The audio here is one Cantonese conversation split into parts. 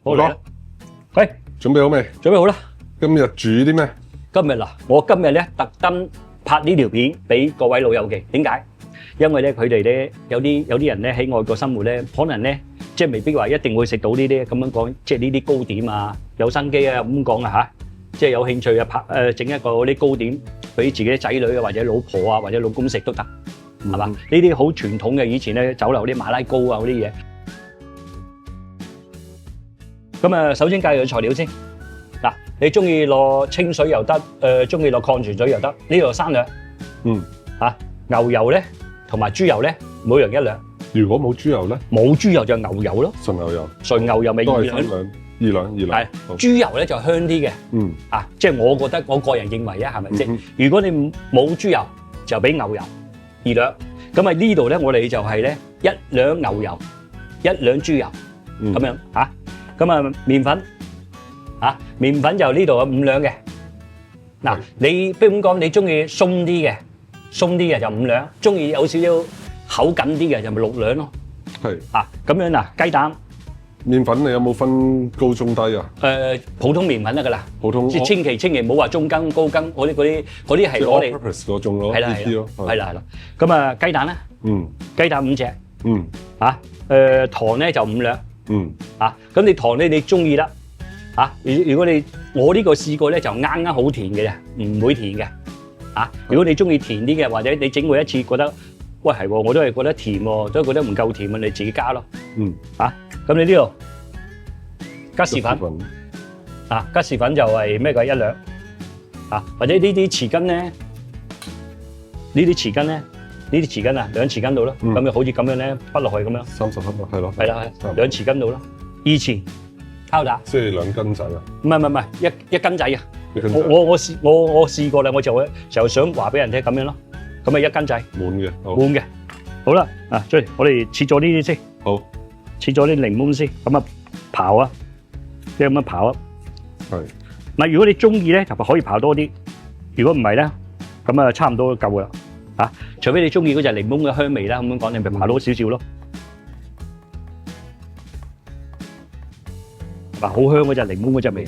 好嚟啦，喂，準備好未？準備好啦。今日煮啲咩？今日嗱，我今日咧特登拍呢條片俾各位老友記，點解？因為咧佢哋咧有啲人咧喺外國生活咧，可能咧即係未必話一定會食到呢啲咁樣講，即係呢啲糕點啊，有心機啊咁講啊嚇，即係有興趣啊拍整一個嗰啲糕點俾自己啲仔女啊或者老婆啊或者老公食都得，係嘛？呢啲好傳統嘅以前咧酒樓啲馬拉糕啊嗰啲嘢。咁啊，首先介紹個材料先。嗱，你中意落清水又得，中意落礦泉水又得。呢度3兩。嚇，牛油咧同埋豬油咧，每樣1兩。如果冇豬油咧？冇豬油就牛油咯。純牛油。純牛油咪2兩。2兩。係。豬油咧就香啲嘅。啊，即係我覺得我個人認為啊，係咪先？如果你冇豬油，就俾牛油2兩。咁啊呢度咧，我哋就係咧1兩牛油，1兩豬油，咁樣嚇。咁啊，麵粉嚇，麵粉就呢度有5兩嘅。嗱，你不如咁講，你中意鬆啲嘅就5兩，中意有少少口緊啲嘅就咪6兩咯。係。啊，咁樣嗱，雞蛋。麵粉你有冇分高中低啊？普通麵粉得㗎啦。普通。千祈唔好話中筋、高筋，嗰啲係攞嚟。purpose 嗰種咯。係啦。咁啊，雞蛋咧？雞蛋5隻。嚇，糖咧就5兩。啊，咁你糖咧你中意啦，啊，如果我呢個試過咧就啱啱好甜嘅啫，唔會甜嘅，啊，如果你中意甜啲嘅，或者你整過一次覺得，喂係喎，我都係覺得甜喎，都係覺得唔夠甜啊，你自己加咯，啊，咁你呢度吉士粉，啊，吉士粉就係咩嘅1兩，啊，或者呢啲匙羹咧，呢啲匙羹啊，2匙羹到啦，咁就好似咁樣咧，滗落去咁樣，30克咯，係咯，係啦，2匙羹到啦，2匙敲打，即係2斤仔啊？唔係一斤仔啊！我試過啦，我就想話俾人聽咁樣咯，咁咪1斤仔滿嘅，好啦，啊，追我哋切咗呢啲先，好，切咗啲檸檬先，咁啊刨啊，即係咁樣刨啊，係，唔係如果你中意咧，就可以刨多啲，如果唔係咧，咁啊差唔多夠噶啦。啊，除非你中意嗰隻檸檬嘅香味啦，咁樣講你咪刨多少少咯。嗱，好香嗰隻檸檬嗰隻味。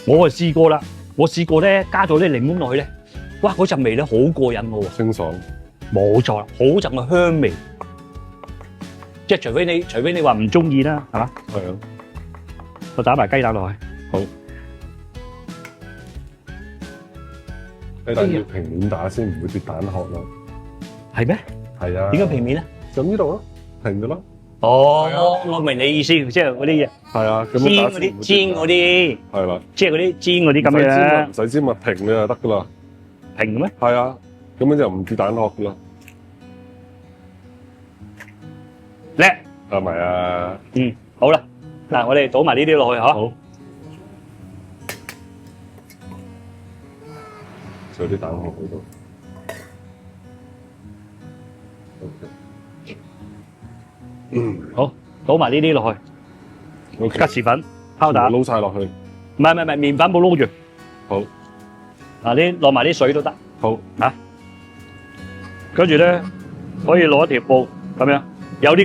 我啊試過啦，我試過咧加咗啲檸檬落去咧，哇！嗰陣味咧好過癮嘅喎。清爽。冇錯啦，好陣嘅香味。即係除非你話唔中意啦，係嘛？係啊。我打埋雞蛋落去。好。雞蛋要平面打先，唔會跌蛋殼咯。係咩？係啊。點解平面咧？咁呢度咯，平嘅咯。哦，我明你意思，即係嗰啲嘢。係啊，咁樣煎嗰啲。係啦。即係嗰啲煎嗰啲咁樣。唔使煎咪平嘅就得噶啦。平嘅咩？係啊，咁樣就唔跌蛋殼噶啦。叻。係咪啊？好啦，嗱，我哋倒埋呢啲落去嚇。好。有啲蛋殼喺度。好，倒埋呢啲落去。吉士粉、拋打。撈晒落去。唔係，麵粉冇撈住。好。嗱，你落埋啲水都得。好。嚇。跟住咧，可以攞一條布咁樣，有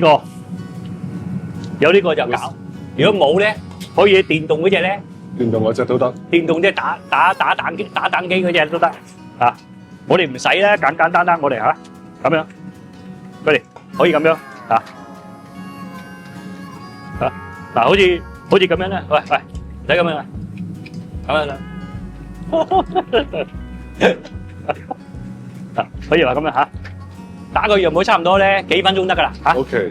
呢個就搞。如果冇咧，可以電動嗰隻咧。電動嗰隻都得，電動即係打蛋機嗰隻都得啊！我哋唔使咧，簡單我哋嚇咁樣，佢哋可以咁樣啊嗱，好似咁樣咧，喂，唔使咁樣啊，咁樣啦，可以話咁樣嚇，打個樣冇差唔多咧，幾分鐘得噶啦嚇。OK，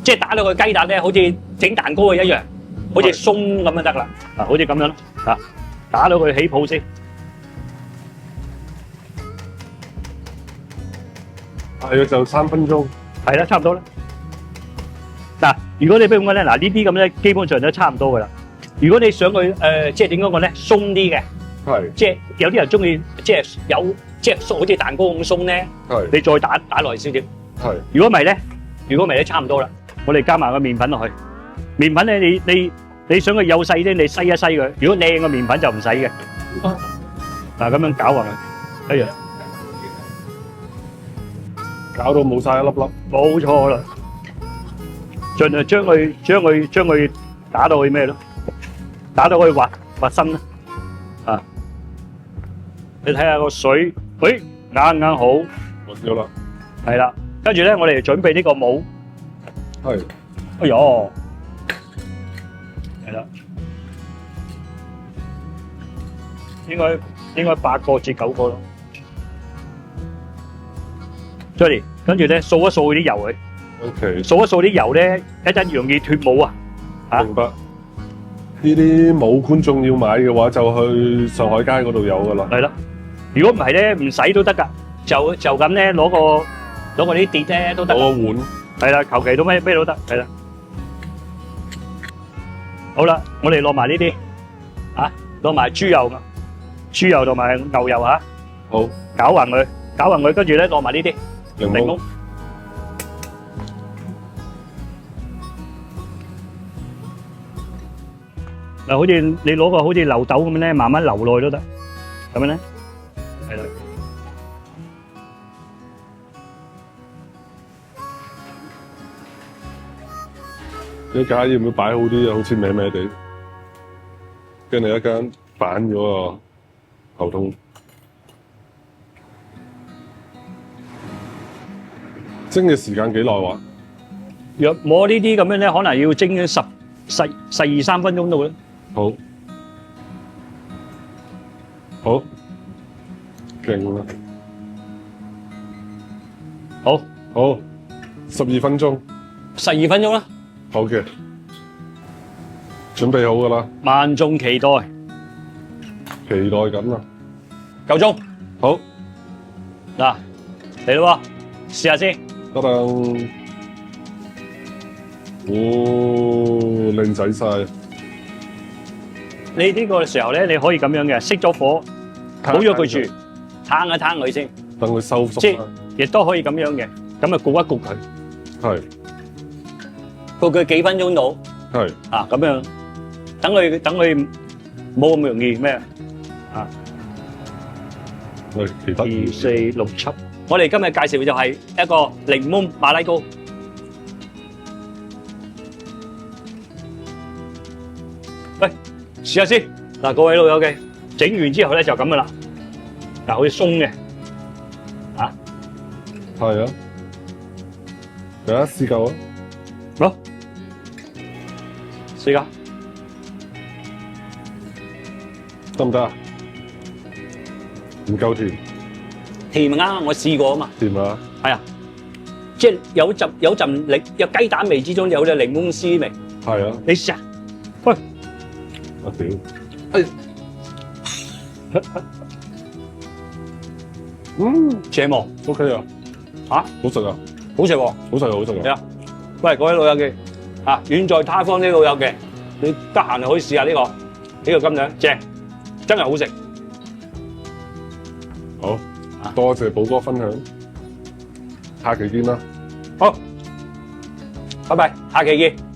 即係打到個雞蛋咧，好似整蛋糕嘅一樣。好似鬆咁樣得啦，啊，好似咁樣咯，啊，打到佢起泡先，係啊，就3分鐘，係啦，差唔多啦。嗱，如果你俾我咧，嗱呢啲咁咧，基本上都差唔多噶啦。如果你想佢即係點講咧，鬆啲嘅，係，即係有啲人中意即係好似蛋糕咁鬆咧，係，你再打落去少少，係。如果唔係咧，差唔多啦。我哋加埋個麵粉落去。麵粉咧，你想佢幼細啲，你篩一篩佢。如果靚嘅麵粉就唔使嘅。嗱，咁樣攪勻佢，一樣，搞到冇晒一粒粒。冇錯啦，盡量將佢打到去咩咯？打到去滑身啦。啊，你睇下個水，誒啱啱好，揾咗啦。係啦。跟住咧，我哋準備呢個帽。係。哎呦，係啦，應該8個至9個咯。Johnny，跟住咧掃一掃啲油佢。OK。掃一掃啲油咧，一陣容易脫帽啊！明白。呢啲冇觀眾要買嘅話，就去上海街嗰度有噶啦。係啦，如果唔係咧，唔使都得噶，就咁咧攞個啲碟咧都得。攞個碗。係啦，求其都咩都得，係啦。好啦，我哋落埋呢啲，落埋豬油同埋牛油啊。好。攪勻佢，跟住咧落埋呢啲檸檬。嗱，好似你攞個好似漏斗咁樣咧，慢慢流落去都得，咁樣咧，係啦。你架要唔要擺好啲啊？好似歪歪地，跟住一間反咗個頭痛。蒸嘅時間幾耐話？若摸呢啲咁樣咧，可能要蒸12、13分鐘到啦。好，好，勁啦！好，12分鐘。12分鐘啦。好嘅，準備好噶啦。萬眾期待。期待緊啦。夠鐘。好。嗱，嚟咯喎，試下先。得啦。靚仔晒。你呢個時候咧，你可以咁樣嘅，熄咗火，冇咗佢住，攤一攤佢先，等佢收縮。即係亦都可以咁樣嘅，咁啊焗一焗佢，係焗佢幾分鐘到，係咁樣，等佢冇咁容易咩啊？喂，其他2、4、6、7，我哋今日介紹就係一個檸檬馬拉糕。喂，試下先。嗱，各位老友嘅，整完之後咧就咁噶啦。嗱，好似鬆嘅，係啊，大家試夠啊！好，試下得唔得啊？唔夠甜。甜啱，我試過啊嘛。甜啊！係啊，即係有陣有雞蛋味之中有隻檸檬絲味。係啊，你試下，喂。我屌，謝幕 OK 啊，好食啊，好食喎，好食啊，好食啊。係啊，喂，各位老友記，遠在他方啲老友記，你得閒就可以試下呢個金兩，正，真係好食。好，多謝寶哥分享，下期見啦。好，拜拜，下期見。